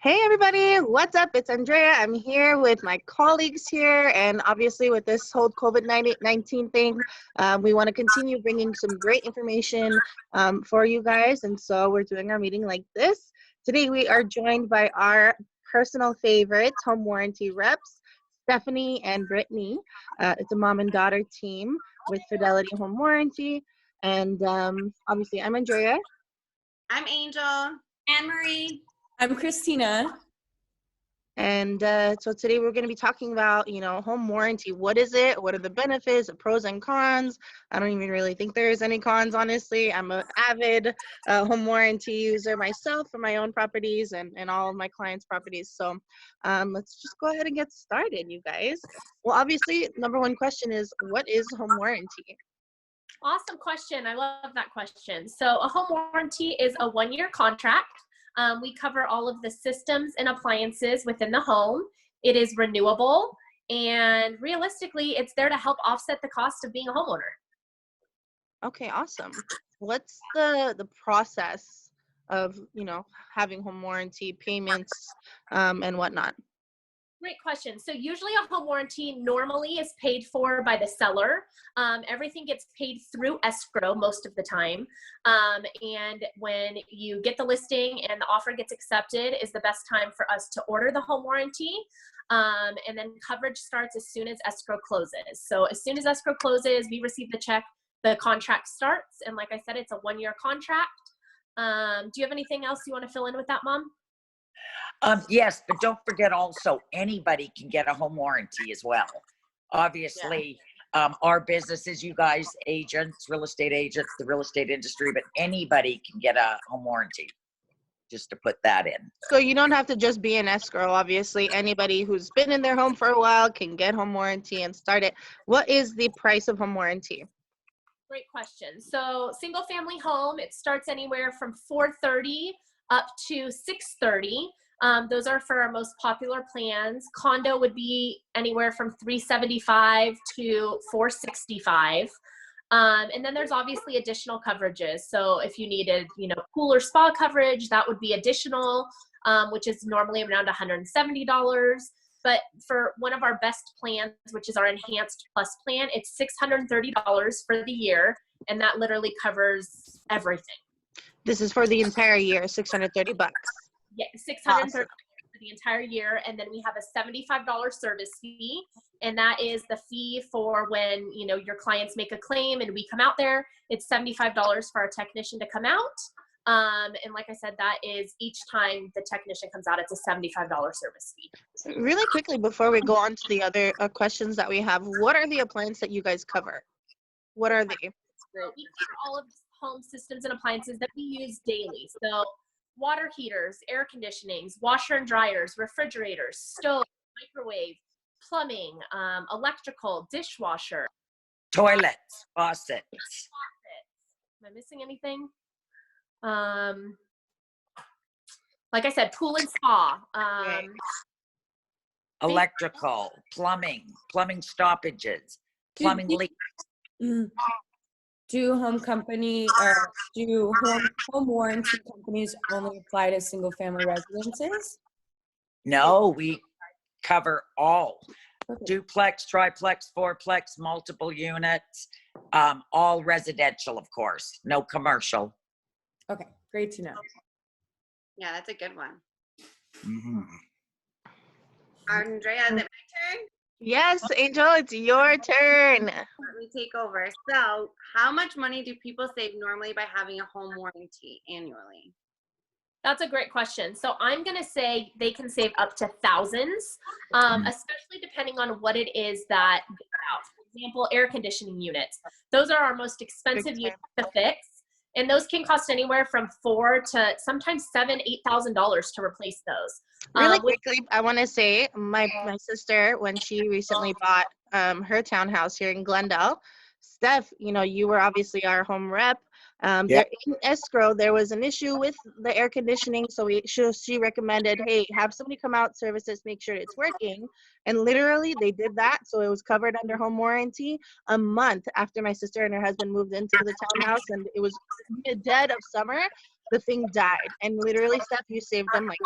Hey everybody, what's up? It's Andrea. I'm here with my colleagues here, and obviously with this whole COVID-19 thing, we want to continue bringing some great information for you guys, and so we're doing our meeting like this. Today we are joined by our personal favorites, home warranty reps, Stephanie and Brittany. It's a mom and daughter team with Fidelity Home Warranty, and obviously I'm Andrea. I'm Angel. Anne-Marie. I'm Christina. And so today we're going to be talking about, home warranty. What is it? What are the benefits, the pros and cons? I don't even really think there's any cons, honestly. I'm an avid home warranty user myself for my own properties and all of my clients' properties. So let's just go ahead and get started, you guys. Well, obviously, number one question is, what is home warranty? Awesome question. I love that question. So a home warranty is a 1-year contract. We cover all of the systems and appliances within the home. It is renewable, and realistically, it's there to help offset the cost of being a homeowner. Okay, awesome. What's the process of, having home warranty payments and whatnot? Great question. So usually a home warranty normally is paid for by the seller. Everything gets paid through escrow most of the time. And when you get the listing and the offer gets accepted is the best time for us to order the home warranty. And then coverage starts as soon as escrow closes. So as soon as escrow closes, we receive the check, the contract starts. And like I said, it's a 1-year contract. Do you have anything else you want to fill in with that, Mom? Yes, but don't forget also anybody can get a home warranty as well. Obviously, our business is you guys, agents, real estate agents, the real estate industry, but anybody can get a home warranty, just to put that in. So you don't have to just be an escrow. Obviously, anybody who's been in their home for a while can get home warranty and start it. What is the price of home warranty? Great question. So single family home, it starts anywhere from $430 up to $630. Those are for our most popular plans. Condo would be anywhere from $375 to $465. And then there's obviously additional coverages. So if you needed, pool or spa coverage, that would be additional, which is normally around $170. But for one of our best plans, which is our Enhanced Plus plan, it's $630 for the year, and that literally covers everything. This is for the entire year, $630. Yeah, $630 Awesome. for the entire year, and then we have a $75 service fee, and that is the fee for when your clients make a claim and we come out there. It's $75 for our technician to come out, and like I said, that is each time the technician comes out, it's a $75 service fee. Really quickly before we go on to the other questions that we have, what are the appliances that you guys cover? What are they? We cover all of the home systems and appliances that we use daily. So water heaters, air conditionings, washer and dryers, refrigerators, stove, microwave, plumbing, electrical, dishwasher, Toilets, faucets. Am I missing anything? Like I said, pool and spa. Electrical, plumbing stoppages, plumbing leaks. Do home warranty companies only apply to single family residences? No, we cover all. Okay. Duplex, triplex, fourplex, multiple units, all residential, of course, no commercial. Okay, great to know. Yeah, that's a good one. Mm-hmm. Andrea, is it my turn? Yes, Angel, it's your turn. Let me take over. So how much money do people save normally by having a home warranty annually? That's a great question. So I'm going to say they can save up to thousands, especially depending on what it is that goes out. For example, air conditioning units. Those are our most expensive units to fix. And those can cost anywhere from $4,000 to sometimes $7,000, $8,000 to replace those. Really quickly, I want to say my sister, when she recently bought her townhouse here in Glendale, Steph, you were obviously our home rep. They're in escrow. There was an issue with the air conditioning, so she recommended, hey, have somebody come out, services, make sure it's working. And literally they did that, so it was covered under home warranty a month after my sister and her husband moved into the townhouse, and it was dead of summer. The thing died, and literally, Steph, you saved them like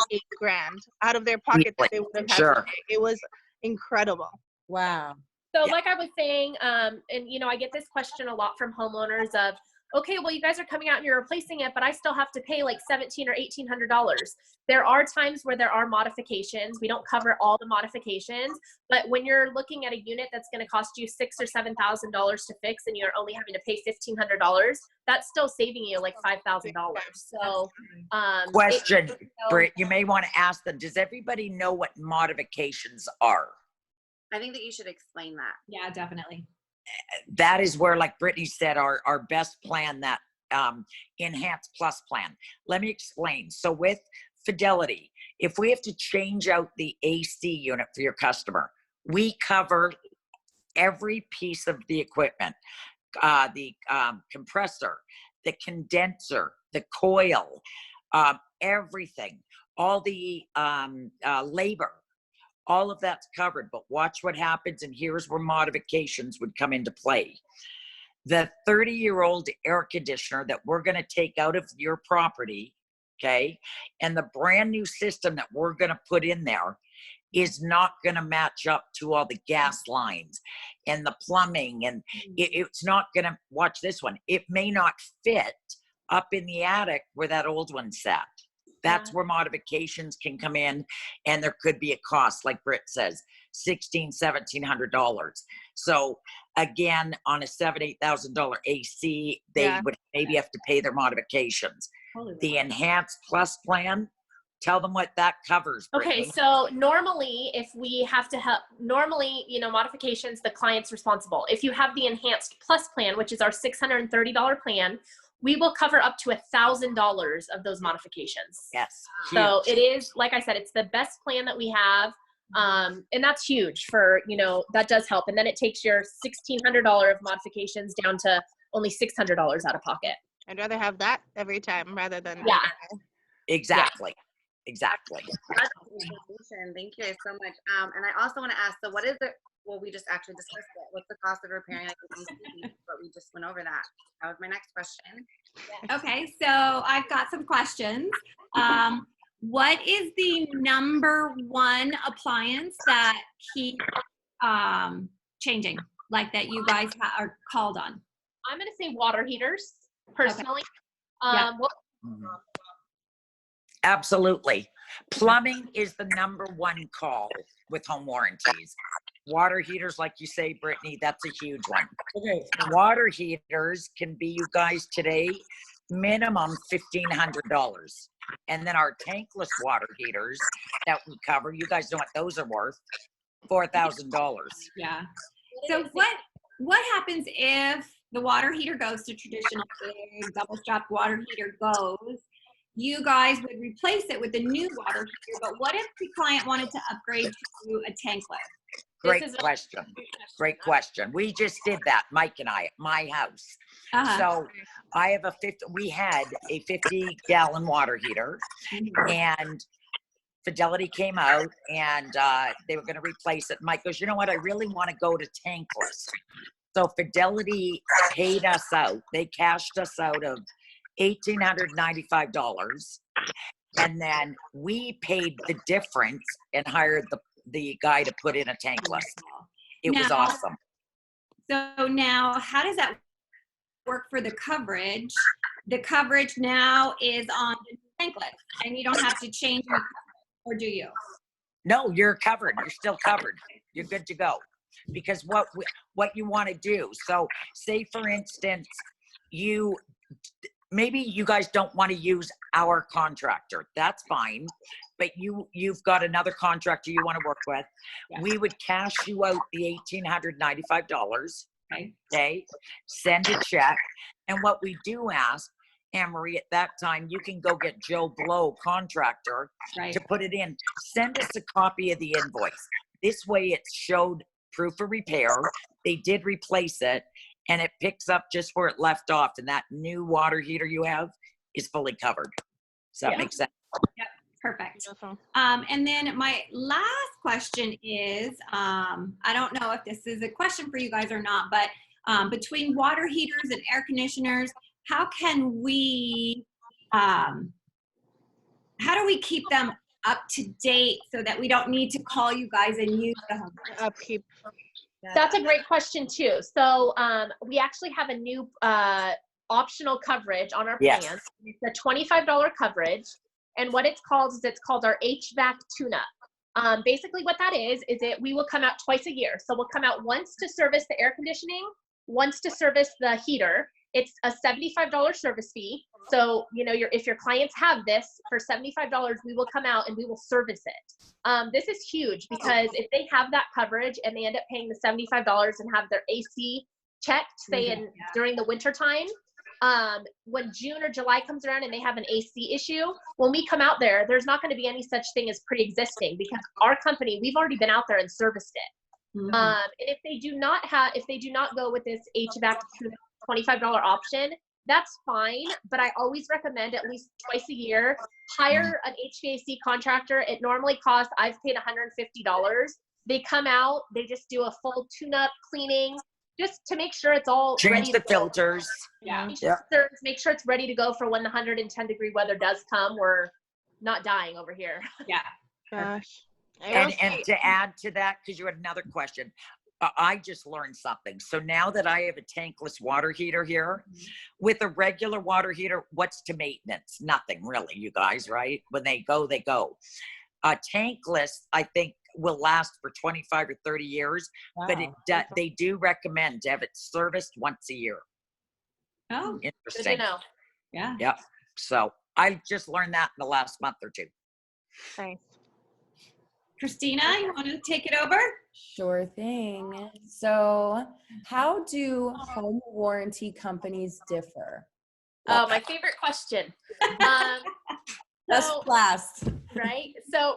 $8,000 out of their pocket that they would have had to pay. It was incredible. Wow. So like I was saying, and I get this question a lot from homeowners of, okay, well, you guys are coming out and you're replacing it, but I still have to pay like $1,700 or $1,800. There are times where there are modifications. We don't cover all the modifications, but when you're looking at a unit that's going to cost you $6,000 or $7,000 to fix, and you're only having to pay $1,500, that's still saving you like $5,000. So, question, Britt, you may want to ask them. Does everybody know what modifications are? I think that you should explain that. Yeah, definitely. That is where, like Brittany said, our best plan, that Enhanced Plus plan. Let me explain. So with Fidelity, if we have to change out the AC unit for your customer, we cover every piece of the equipment, the compressor, the condenser, the coil, everything, all the labor. All of that's covered, but watch what happens, and here's where modifications would come into play. The 30-year-old air conditioner that we're going to take out of your property, okay, and the brand new system that we're going to put in there is not going to match up to all the gas lines and the plumbing, and it's not going to, watch this one, it may not fit up in the attic where that old one sat. That's where modifications can come in, and there could be a cost, like Britt says, $1,600, $1,700. So again, on a $7,000, $8,000 AC, they would maybe have to pay their modifications. The Enhanced Plus plan, tell them what that covers, Brittany. Okay, so normally if we have to help, modifications, the client's responsible. If you have the Enhanced Plus plan, which is our $630 plan, we will cover up to $1,000 of those modifications. Yes. So it is, like I said, it's the best plan that we have. And that's huge for, that does help. And then it takes your $1,600 of modifications down to only $600 out of pocket. I'd rather have that every time rather than Exactly. Exactly. That's information. Thank you guys so much. And I also want to ask, so what is it? Well, we just actually discussed it. What's the cost of repairing like an AC? But we just went over that. That was my next question. Okay, so I've got some questions. What is the number one appliance that keeps changing, like that you guys are called on? I'm going to say water heaters, personally. Yeah. Absolutely. Plumbing is the number one call with home warranties. Water heaters, like you say, Brittany, that's a huge one. Okay. Water heaters can be, you guys, today, minimum $1,500. And then our tankless water heaters that we cover, you guys know what those are worth, $4,000. Yeah. So what happens if the water heater goes to traditional big double strap water heater goes? You guys would replace it with a new water heater, but what if the client wanted to upgrade to a tankless? Great question. Great question. We just did that, Mike and I, at my house. So I have we had a 50-gallon water heater, and Fidelity came out and they were going to replace it. Mike goes, you know what? I really want to go to tankless. So Fidelity paid us out. They cashed us out of $1,895. And then we paid the difference and hired the guy to put in a tankless. It was awesome. So now how does that work for the coverage? The coverage now is on the tankless and you don't have to change your coverage, or do you? No, you're covered. You're still covered. You're good to go. Because what you want to do, so say for instance, maybe you guys don't want to use our contractor. That's fine. But you've got another contractor you want to work with. Yeah. We would cash you out the $1,895. Okay. Send a check. And what we do ask, Anne-Marie, at that time, you can go get Joe Blow, contractor, to put it in. Send us a copy of the invoice. This way it showed proof of repair. They did replace it. and it picks up just where it left off. And that new water heater you have is fully covered. Does that make sense? Yep, perfect. Awesome. And then my last question is, I don't know if this is a question for you guys or not, but between water heaters and air conditioners, how can we, how do we keep them up to date so that we don't need to call you guys and use the home? Upkeep. That's a great question too. So we actually have a new optional coverage on our Yes. plans. It's a $25 coverage. And what it's called is our HVAC tune-up. Basically what that is we will come out twice a year. So we'll come out once to service the air conditioning, once to service the heater. It's a $75 service fee. So, you know, if your clients have this for $75, we will come out and we will service it. This is huge because if they have that coverage and they end up paying the $75 and have their AC checked, say during the winter time, when June or July comes around and they have an AC issue, when we come out there, there's not going to be any such thing as pre-existing because our company, we've already been out there and serviced it. And if they do not go with this HVAC $25 option, that's fine. But I always recommend at least twice a year, hire an HVAC contractor. It normally costs, I've paid $150. They come out, they just do a full tune-up cleaning, just to make sure it's all Change ready the to go. filters. Make sure it's ready to go for when the 110-degree weather does come. We're not dying over here. Yeah. Gosh. And to add to that, because you had another question, I just learned something. So now that I have a tankless water heater here, with a regular water heater, what's to maintenance? Nothing really, you guys, right? When they go, they go. Tankless, I think, will last for 25 or 30 years, but they do recommend to have it serviced once a year. Oh, Interesting. Good to know. yeah. Yep. So I just learned that in the last month or two. Nice. Christina, you want to take it over? Sure thing. So how do home warranty companies differ? Oh, my favorite question. That's So- last. Right? So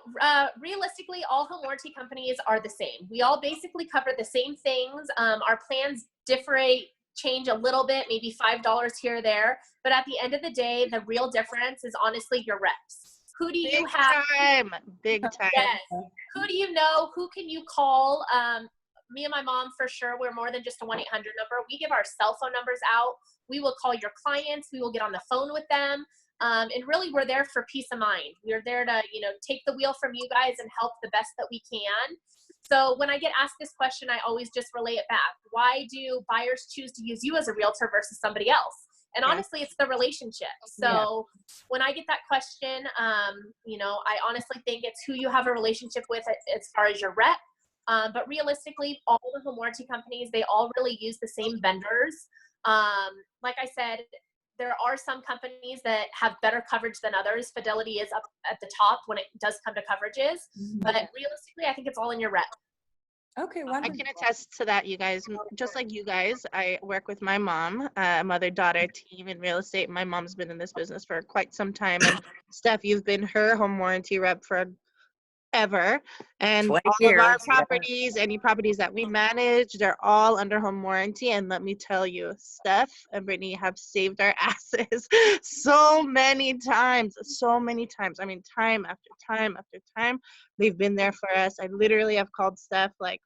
realistically, all home warranty companies are the same. We all basically cover the same things. Our plans change a little bit, maybe $5 here or there. But at the end of the day, the real difference is honestly your reps. Who do you have? Big time. Yes. Who do you know? Who can you call? Me and my mom, for sure, we're more than just a 1-800 number. We give our cell phone numbers out. We will call your clients. We will get on the phone with them. And really, we're there for peace of mind. We're there to, take the wheel from you guys and help the best that we can. So when I get asked this question, I always just relay it back. Why do buyers choose to use you as a realtor versus somebody else? And honestly, it's the relationship. So when I get that question, I honestly think it's who you have a relationship with as far as your rep. But realistically, all the home warranty companies, they all really use the same vendors. Like I said, there are some companies that have better coverage than others. Fidelity is up at the top when it does come to coverages. But realistically, I think it's all in your rep. Okay, I wonderful. can attest to that, you guys. Just like you guys, I work with my mom, mother-daughter team in real estate. My mom's been in this business for quite some time. And Steph, you've been her home warranty rep for ever. And 20 all of our years, yeah. properties, any properties that we manage, they're all under home warranty. And let me tell you, Steph and Brittany have saved our asses so many times. I mean, time after time after time, they've been there for us. I literally have called Steph like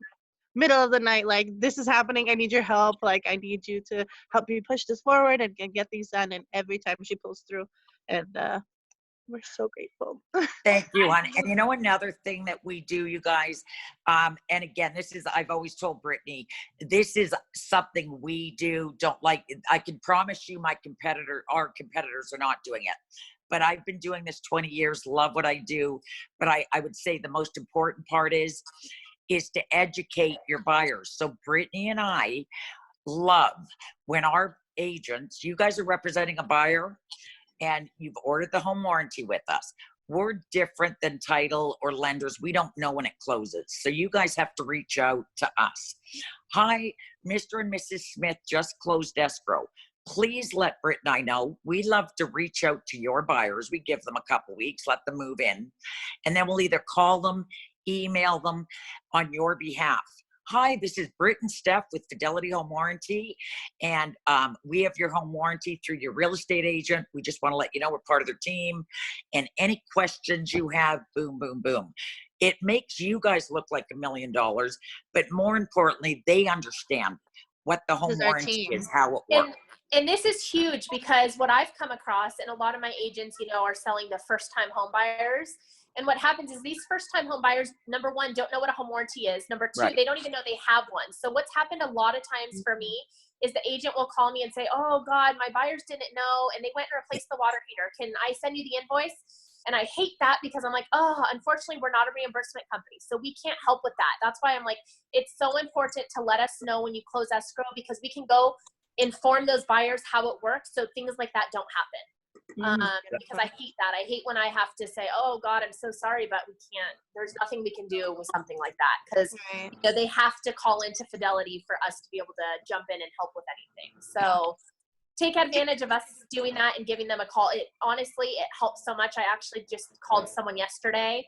middle of the night, like, this is happening. I need your help. Like, I need you to help me push this forward and get these done. And every time she pulls through, and we're so grateful. Thank you, honey. And you know, another thing that we do, you guys, and again, I've always told Brittany, this is something we do, don't like. I can promise you our competitors are not doing it. But I've been doing this 20 years, love what I do. But I would say the most important part is to educate your buyers. So Brittany and I love when our agents, you guys are representing a buyer, and you've ordered the home warranty with us. We're different than title or lenders. We don't know when it closes. So you guys have to reach out to us. Hi, Mr. and Mrs. Smith just closed escrow. Please let Britt and I know. We love to reach out to your buyers. We give them a couple weeks, let them move in. And then we'll either call them, email them on your behalf. Hi, this is Britt and Steph with Fidelity Home Warranty. And we have your home warranty through your real estate agent. We just want to let you know we're part of their team. And any questions you have, boom, boom, boom. It makes you guys look like $1 million, but more importantly, they understand what the home This is our warranty team. is, how it works. And this is huge because what I've come across, and a lot of my agents, you know, are selling to first-time home buyers. And what happens is these first-time home buyers, number one, don't know what a home warranty is. Number two, Right. they don't even know they have one. So what's happened a lot of times for me is the agent will call me and say, oh God, my buyers didn't know, and they went and replaced the water heater. Can I send you the invoice? And I hate that because I'm like, oh, unfortunately, we're not a reimbursement company, so we can't help with that. That's why I'm like, it's so important to let us know when you close escrow, because we can go inform those buyers how it works so things like that don't happen. Because I hate that. I hate when I have to say, oh God, I'm so sorry, but we can't, there's nothing we can do with something like that. Because Right. you know, they have to call into Fidelity for us to be able to jump in and help with anything. So take advantage of us doing that and giving them a call. It honestly, it helps so much. I actually just called someone yesterday,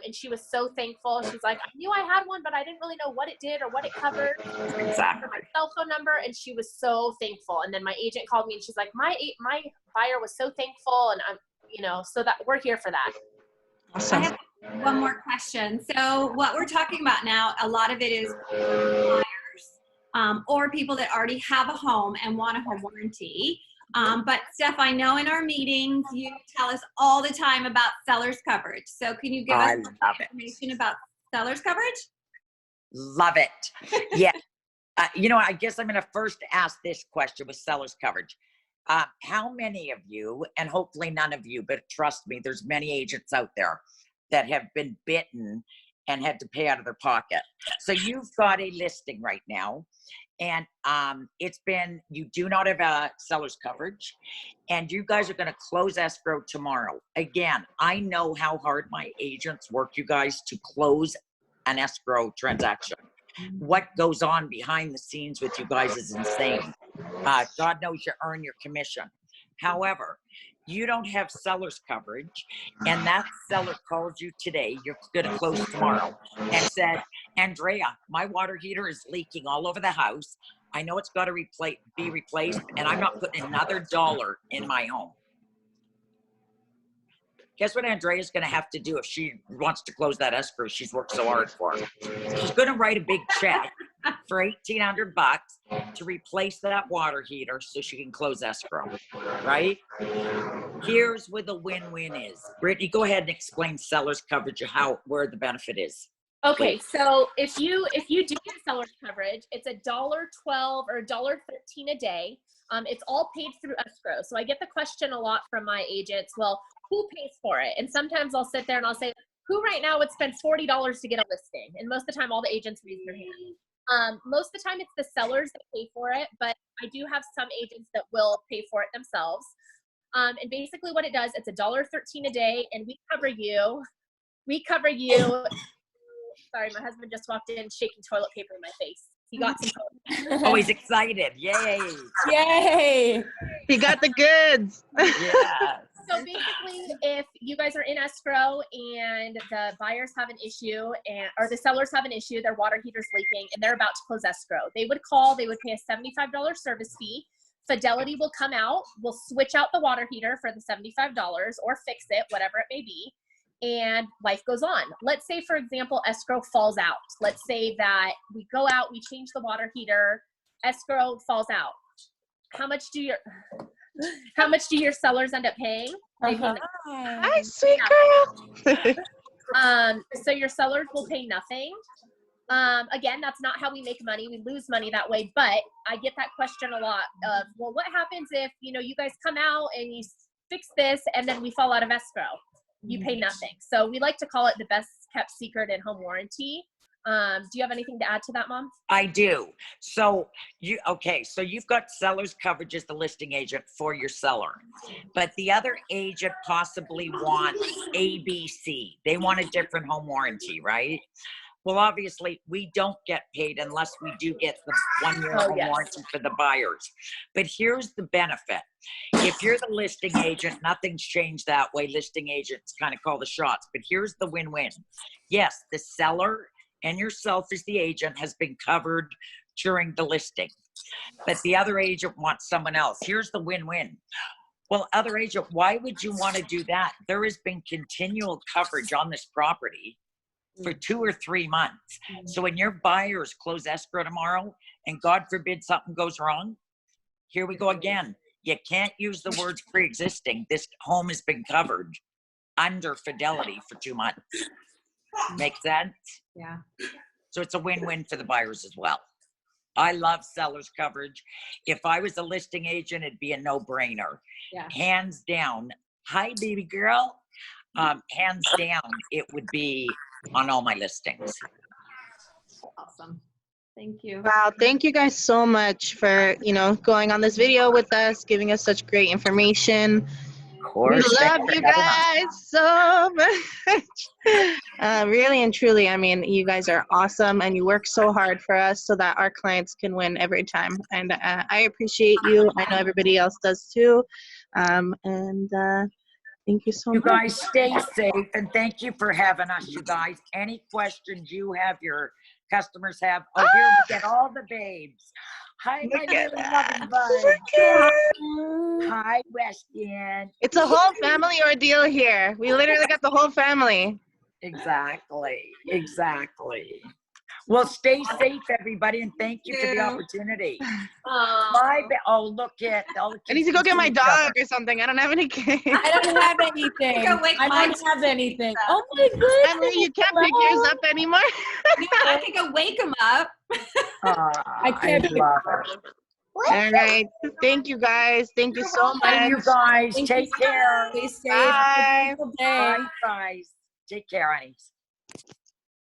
and she was so thankful. She's like, I knew I had one, but I didn't really know what it did or what it covered. Exactly. My cell phone number, and she was so thankful. And then my agent called me and she's like, my buyer was so thankful, and I'm, you know, so that we're here for that. I have one more question. So what we're talking about now, a lot of it is buyers or people that already have a home and want a home warranty. But Steph, I know in our meetings, you tell us all the time about seller's coverage. So can you give us I more love it. information about seller's coverage? Love it. Yeah. You know, I guess I'm going to first ask this question with seller's coverage. How many of you, and hopefully none of you, but trust me, there's many agents out there that have been bitten and had to pay out of their pocket. So you've got a listing right now, and it's been, you do not have a seller's coverage, and you guys are going to close escrow tomorrow. Again, I know how hard my agents work, you guys, to close an escrow transaction. What goes on behind the scenes with you guys is insane. God knows you earn your commission. However, you don't have seller's coverage, and that seller called you today, you're going to close tomorrow, and said, Andrea, my water heater is leaking all over the house. I know it's got to be replaced, and I'm not putting another dollar in my home. Guess what Andrea's going to have to do if she wants to close that escrow she's worked so hard for? She's going to write a big check for $1,800 to replace that water heater so she can close escrow, right? Here's where the win-win is. Brittany, go ahead and explain seller's coverage, where the benefit is. Okay, Please. so if you do get seller's coverage, it's $1.12 or $1.13 a day. It's all paid through escrow. So I get the question a lot from my agents, well, who pays for it? And sometimes I'll sit there and I'll say, who right now would spend $40 to get a listing? And most of the time, all the agents raise their hand. Most of the time, it's the sellers that pay for it, but I do have some agents that will pay for it themselves. And basically what it does, it's $1.13 a day, and we cover you. Sorry, my husband just walked in shaking toilet paper in my face. He got some toilet paper. Oh, he's excited. Yay. Yay! You got the goods. Yeah. So basically, if you guys are in escrow and the buyers have an issue or the sellers have an issue, their water heater's leaking and they're about to close escrow, they would call, they would pay a $75 service fee. Fidelity will come out, will switch out the water heater for the $75 or fix it, whatever it may be, and life goes on. Let's say, for example, escrow falls out. Let's say that we go out, we change the water heater, escrow falls out. How much do your sellers end up paying? They pay nothing. Hi, sweet girl. So your sellers will pay nothing. Again, that's not how we make money. We lose money that way. But I get that question a lot of, well, what happens if, you know, you guys come out and you fix this and then we fall out of escrow? You pay nothing. So we like to call it the best kept secret in home warranty. Do you have anything to add to that, Mom? I do. So so you've got seller's coverage as the listing agent for your seller, but the other agent possibly wants ABC. They want a different home warranty, right? Well, obviously we don't get paid unless we do get the 1-year home warranty for the buyers. But here's the benefit. If you're the listing agent, nothing's changed that way. Listing agents kind of call the shots, but here's the win-win. Yes, the seller and yourself as the agent has been covered during the listing, but the other agent wants someone else. Here's the win-win. Well, other agent, why would you want to do that? There has been continual coverage on this property for 2 or 3 months. So when your buyers close escrow tomorrow and God forbid something goes wrong, here we go again. You can't use the words pre-existing. This home has been covered under fidelity for 2 months. Make sense? Yeah. So it's a win-win for the buyers as well. I love seller's coverage. If I was a listing agent, it'd be a no-brainer. Yeah. Hands down. Hi, baby girl. Hands down, it would be on all my listings. Awesome. Thank you. Wow, thank you guys so much for, going on this video with us, giving us such great information. Of course. We love you guys so much. Really and truly, I mean, you guys are awesome and you work so hard for us so that our clients can win every time. And I appreciate you. I know everybody else does too. Thank you so much. You guys stay safe and thank you for having us, you guys. Any questions you have, your customers have. Oh, here we get all the babes. Hi, my little loving bud. Hi, Weston. It's a whole family ordeal here. We literally got the whole family. Exactly. Exactly. Well, stay safe, everybody, and thank you for the opportunity. Look at all the kids. I need to go get my dog or something. I don't have any kids. I don't have anything. I don't have anything. Oh my goodness. Emily, you can't pick yours up anymore. I think I'll wake him up. I can't. I love her. All right. Thank you, guys. Thank you so much. Bye, you guys. Take care. Stay safe. Bye. Have a beautiful day. Bye, guys. Take care, honey.